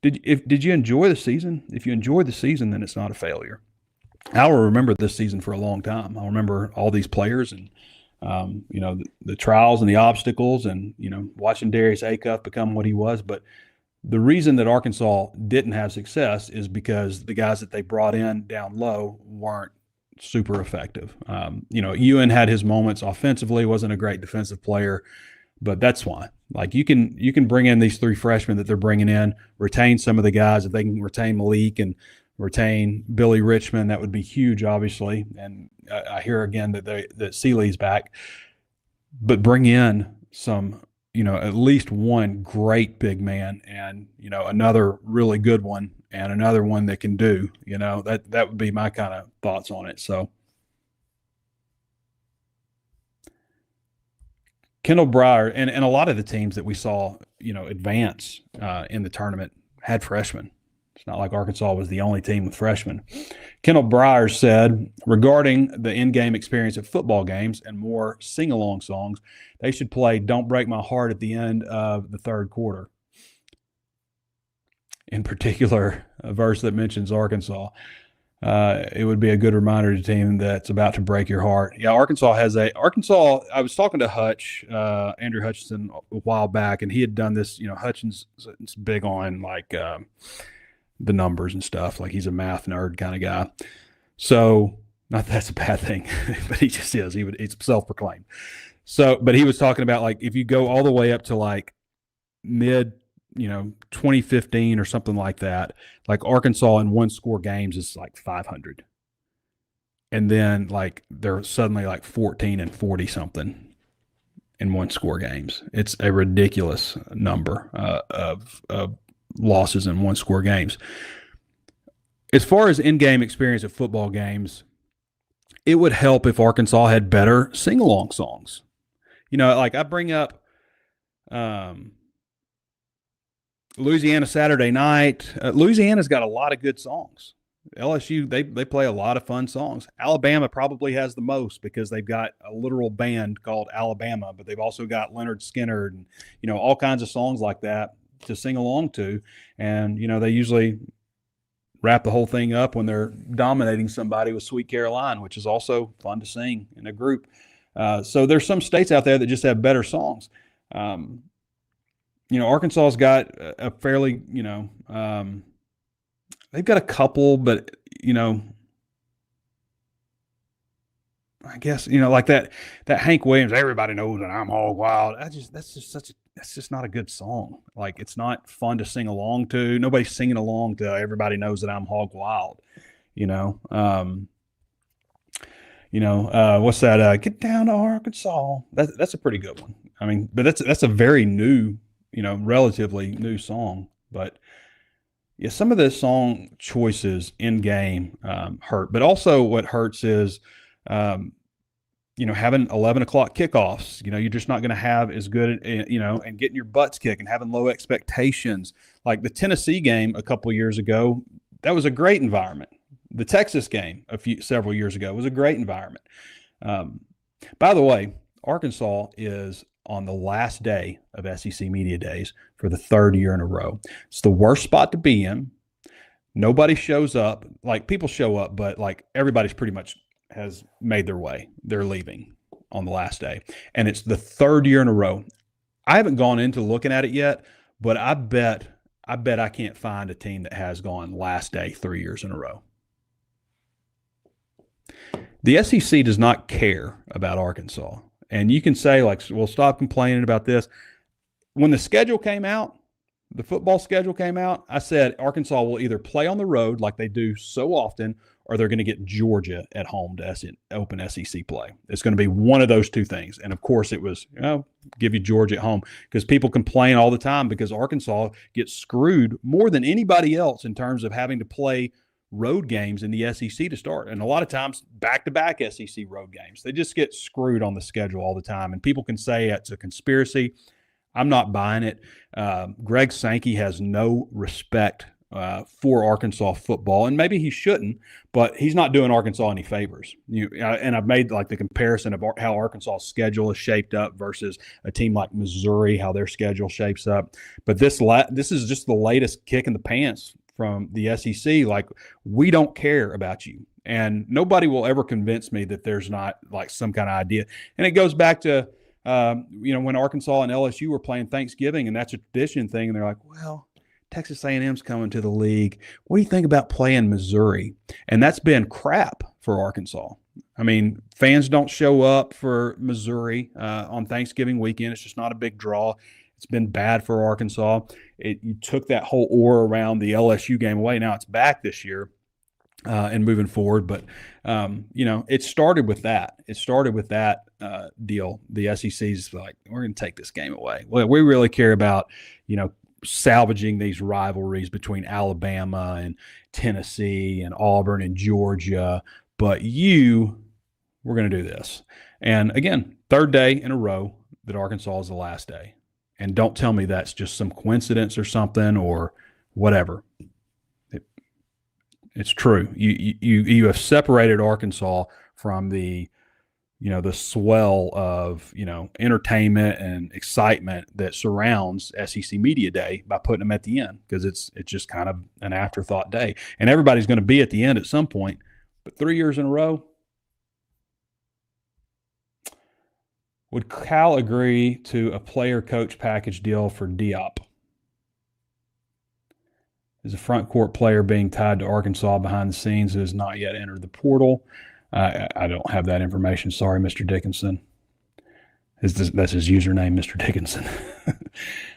did you enjoy the season? If you enjoyed the season, then it's not a failure. I will remember this season for a long time. I'll remember all these players and the trials and the obstacles and, watching Darius Acuff become what he was. But the reason that Arkansas didn't have success is because the guys that they brought in down low weren't super effective. Ewan had his moments offensively, wasn't a great defensive player, but that's fine. Like you can bring in these 3 freshmen that they're bringing in, retain some of the guys. If they can retain Malik and retain Billy Richmond, that would be huge, obviously. And I hear again that Seeley's back, but bring in some, at least one great big man and, another really good one and another one that can do, that would be my kind of thoughts on it. So Kendall Breyer and a lot of the teams that we saw, advance in the tournament had freshmen. It's not like Arkansas was the only team with freshmen. Kendall Breyer said, regarding the in-game experience at football games and more sing-along songs, they should play Don't Break My Heart at the end of the third quarter. In particular, a verse that mentions Arkansas. It would be a good reminder to the team that's about to break your heart. Yeah, Arkansas, I was talking to Hutch, Andrew Hutchinson, a while back, and he had done this, Hutchinson's big on like the numbers and stuff. Like he's a math nerd kind of guy. So not that that's a bad thing, but he just is. He's self-proclaimed. So, but he was talking about like if you go all the way up to like mid, 2015 or something like that, like Arkansas in 1-score games is like 500. And then like they're suddenly like 14 and 40 something in 1-score games. It's a ridiculous number of losses in 1-score games. As far as in-game experience at football games, it would help if Arkansas had better sing-along songs. Like I bring up Louisiana Saturday Night. Louisiana's got a lot of good songs. LSU, they play a lot of fun songs. Alabama probably has the most because they've got a literal band called Alabama, but they've also got Leonard Skinner and, all kinds of songs like that to sing along to. And, they usually wrap the whole thing up when they're dominating somebody with Sweet Caroline, which is also fun to sing in a group. So there's some states out there that just have better songs. Arkansas's got a fairly, they've got a couple, but, I guess, like that Hank Williams, everybody knows that I'm hog wild. That's just not a good song. Like, it's not fun to sing along to. Nobody's singing along to everybody knows that I'm hog wild, what's that? Get down to Arkansas. That's a pretty good one. I mean, but that's a very new, relatively new song. But, yeah, some of the song choices in game hurt, but also what hurts is, having 11 o'clock kickoffs. You're just not going to have as good, and getting your butts kicked and having low expectations. Like the Tennessee game a couple years ago, that was a great environment. The Texas game several years ago was a great environment. By the way, Arkansas is on the last day of SEC Media Days for the third year in a row. It's the worst spot to be in. Nobody shows up. Like, people show up, but like everybody's pretty much has made their way. They're leaving on the last day. And it's the third year in a row. I haven't gone into looking at it yet, but I bet I can't find a team that has gone last day 3 years in a row. The SEC does not care about Arkansas. And you can say, like, well, stop complaining about this. When the schedule came out, the football schedule came out, I said Arkansas will either play on the road like they do so often, or they're going to get Georgia at home to open SEC play. It's going to be one of those two things. And, of course, it was, give you Georgia at home, because people complain all the time because Arkansas gets screwed more than anybody else in terms of having to play road games in the SEC to start. And a lot of times back-to-back SEC road games. They just get screwed on the schedule all the time. And people can say it's a conspiracy. I'm not buying it. Greg Sankey has no respect for Arkansas football, and maybe he shouldn't, but he's not doing Arkansas any favors. And I've made like the comparison of how Arkansas' schedule is shaped up versus a team like Missouri, how their schedule shapes up. But this is just the latest kick in the pants from the SEC. Like, we don't care about you. And nobody will ever convince me that there's not like some kind of idea. And it goes back to, when Arkansas and LSU were playing Thanksgiving, and that's a tradition thing. And they're like, well, Texas A&M's coming to the league. What do you think about playing Missouri? And that's been crap for Arkansas. I mean, fans don't show up for Missouri on Thanksgiving weekend. It's just not a big draw. It's been bad for Arkansas. You took that whole aura around the LSU game away. Now it's back this year and moving forward. But, it started with that. It started with that deal. The SEC's like, we're going to take this game away. Well, we really care about, salvaging these rivalries between Alabama and Tennessee and Auburn and Georgia. But we're going to do this. And again, third day in a row that Arkansas is the last day. And don't tell me that's just some coincidence or something or whatever. It's true. You have separated Arkansas from the swell of, entertainment and excitement that surrounds SEC Media Day by putting them at the end, because it's just kind of an afterthought day. And everybody's going to be at the end at some point. But 3 years in a row. Would Cal agree to a player-coach package deal for Diop? Is a front court player being tied to Arkansas behind the scenes who has not yet entered the portal? I don't have that information. Sorry, Mr. Dickinson. That's his username, Mr. Dickinson.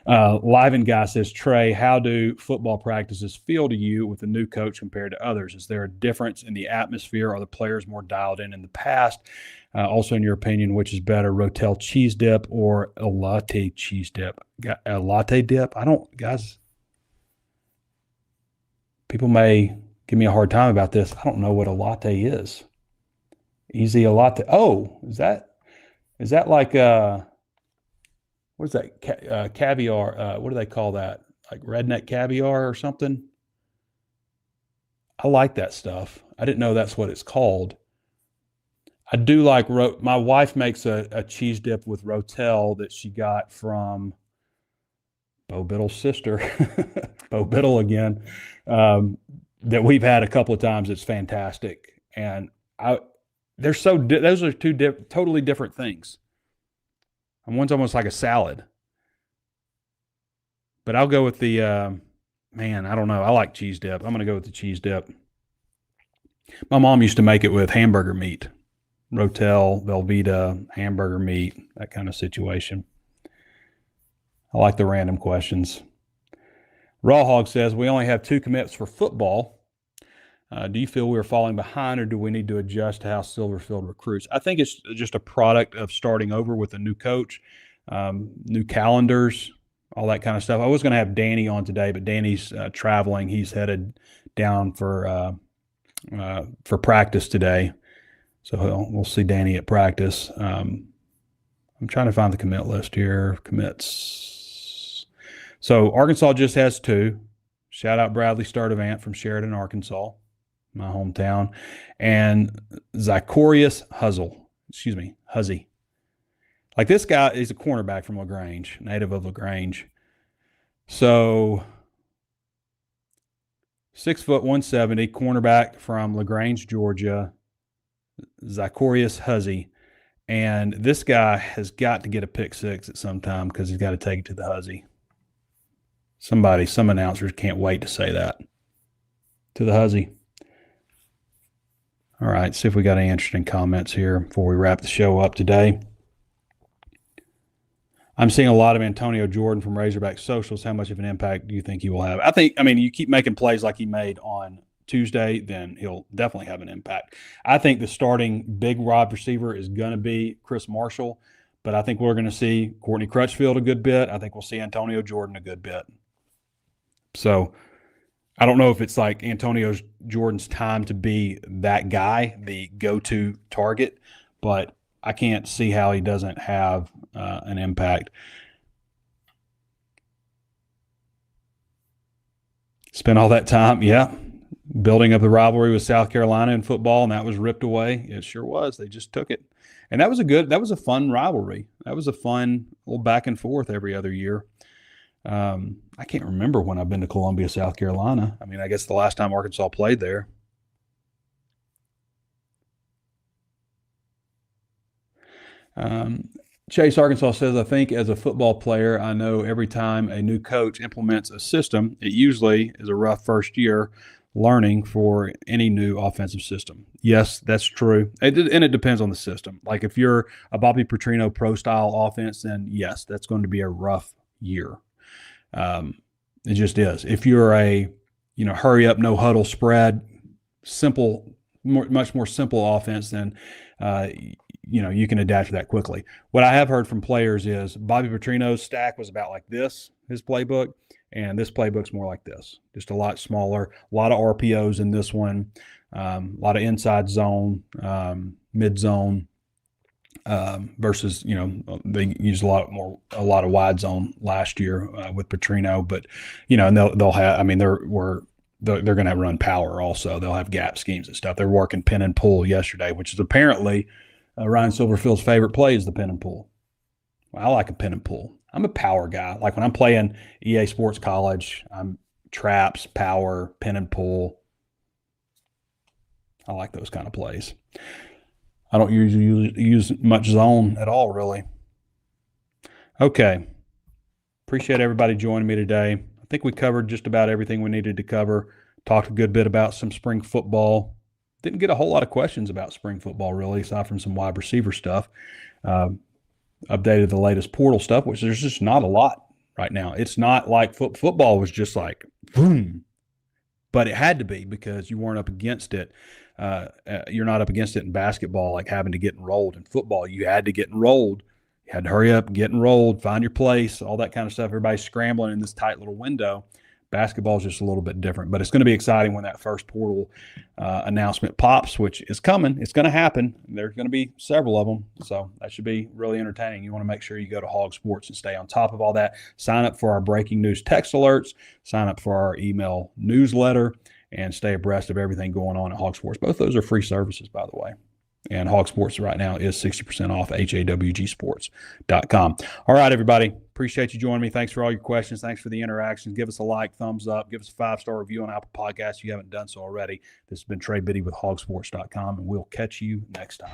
Liven Guy says, Trey, how do football practices feel to you with the new coach compared to others? Is there a difference in the atmosphere? Are the players more dialed in the past? Also, in your opinion, which is better, Rotel cheese dip or a latte cheese dip? A latte dip? Guys, people may give me a hard time about this. I don't know what a latte is. Easy a latte. Oh, is that like what is that? Caviar. What do they call that? Like redneck caviar or something? I like that stuff. I didn't know that's what it's called. I do like my wife makes a cheese dip with Rotel that she got from Bo Bittle's sister, Bo Bittle again, that we've had a couple of times. It's fantastic. And those are two totally different things. And one's almost like a salad. But I'll go with the, I don't know. I like cheese dip. I'm going to go with the cheese dip. My mom used to make it with hamburger meat. Rotel, Velveeta, hamburger meat, that kind of situation. I like the random questions. Raw Hog says, we only have 2 commits for football. Do you feel we're falling behind, or do we need to adjust to how Silverfield recruits? I think it's just a product of starting over with a new coach, new calendars. all that kind of stuff. I was going to have Danny on today, but Danny's traveling. He's headed down for practice today. So we'll see Danny at practice. I'm trying to find the commit list here. Commits. So Arkansas just has 2. Shout out Bradley Sturdivant from Sheridan, Arkansas, my hometown. And Zacharias Huzzy. Like this guy is a cornerback from LaGrange, native of LaGrange. So 6 foot 170, cornerback from LaGrange, Georgia, Zacharias Huzzy. And this guy has got to get a pick 6 at some time because he's got to take it to the Huzzy. Some announcers can't wait to say that. To the Huzzy. All right, see if we got any interesting comments here before we wrap the show up today. I'm seeing a lot of Antonio Jordan from Razorback socials. How much of an impact do you think he will have? I mean, you keep making plays like he made on Tuesday, then he'll definitely have an impact. I think the starting big wide receiver is going to be Chris Marshall, but I think we're going to see Courtney Crutchfield a good bit. I think we'll see Antonio Jordan a good bit. So I don't know if it's like Antonio Jordan's time to be that guy, the go-to target, but I can't see how he doesn't have an impact. Spent all that time, building up the rivalry with South Carolina in football, and that was ripped away. It sure was. They just took it. And that was a fun rivalry. That was a fun little back and forth every other year. I can't remember when I've been to Columbia, South Carolina. I mean, I guess the last time Arkansas played there. Chase Arkansas says, I think as a football player, I know every time a new coach implements a system, it usually is a rough first year learning for any new offensive system. Yes, that's true. And it depends on the system. Like if you're a Bobby Petrino pro style offense, then yes, that's going to be a rough year. It just is. If you're a, hurry up, no huddle spread, much more simple offense, then, you can adapt to that quickly. What I have heard from players is Bobby Petrino's stack was about like this, his playbook, and this playbook's more like this, just a lot smaller, a lot of RPOs in this one, a lot of inside zone, mid zone, versus, they used a lot of wide zone last year with Petrino, but, and they'll have, I mean, they're going to run power also. They'll have gap schemes and stuff. They're working pin and pull yesterday, which is apparently Ryan Silverfield's favorite play is the pin and pull. Well, I like a pin and pull. I'm a power guy. Like when I'm playing EA Sports College, I'm traps, power, pin and pull. I like those kind of plays. I don't usually use much zone at all, really. Okay. Appreciate everybody joining me today. I think we covered just about everything we needed to cover. Talked a good bit about some spring football. Didn't get a whole lot of questions about spring football, really, aside from some wide receiver stuff. Updated the latest portal stuff, which there's just not a lot right now. It's not like football was just like, boom. But it had to be because you weren't up against it. You're not up against it in basketball, like having to get enrolled. In football, you had to get enrolled. You had to hurry up, get enrolled, find your place, all that kind of stuff. Everybody's scrambling in this tight little window. Basketball is just a little bit different, but it's going to be exciting when that first portal announcement pops, which is coming. It's going to happen. There's going to be several of them, so that should be really entertaining. You want to make sure you go to HawgSports and stay on top of all that. Sign up for our breaking news text alerts. Sign up for our email newsletter and stay abreast of everything going on at HawgSports. Both those are free services, by the way. And HawgSports right now is 60% off, HawgSports.com. All right, everybody. Appreciate you joining me. Thanks for all your questions. Thanks for the interactions. Give us a like, thumbs up. Give us a 5-star review on Apple Podcasts if you haven't done so already. This has been Trey Biddy with HawgSports.com, and we'll catch you next time.